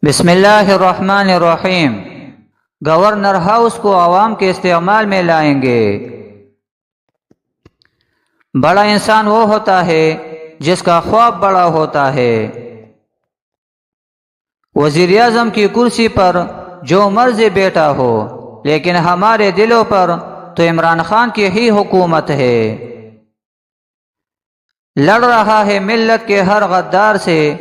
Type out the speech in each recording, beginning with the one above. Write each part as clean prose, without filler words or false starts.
بسم اللہ الرحمن الرحیم۔ گورنر ہاؤس کو عوام کے استعمال میں لائیں گے۔ بڑا انسان وہ ہوتا ہے جس کا خواب بڑا ہوتا ہے۔ وزیر اعظم کی کرسی پر جو مرضی بیٹا ہو، لیکن ہمارے دلوں پر تو عمران خان کی ہی حکومت ہے۔ لڑ رہا ہے ملت کے ہر غدار سے،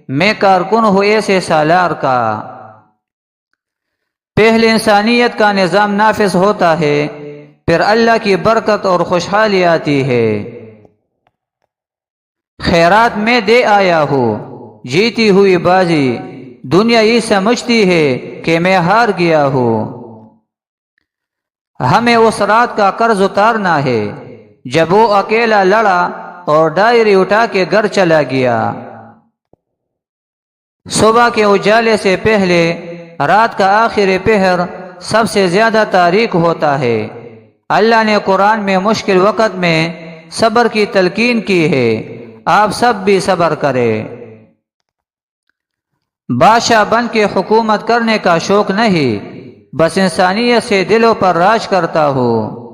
میں کارکن ہوں ایسے سالار کا۔ پہلے انسانیت کا نظام نافذ ہوتا ہے، پھر اللہ کی برکت اور خوشحالی آتی ہے۔ خیرات میں دے آیا ہوں، جیتی ہوئی بازی دنیا یہ سمجھتی ہے کہ میں ہار گیا ہوں۔ ہمیں اس رات کا قرض اتارنا ہے جب وہ اکیلا لڑا اور ڈائری اٹھا کے گھر چلا گیا۔ صبح کے اجالے سے پہلے رات کا آخری پہر سب سے زیادہ تاریک ہوتا ہے۔ اللہ نے قرآن میں مشکل وقت میں صبر کی تلقین کی ہے، آپ سب بھی صبر کریں۔ بادشاہ بن کے حکومت کرنے کا شوق نہیں، بس انسانیت سے دلوں پر راج کرتا ہوں۔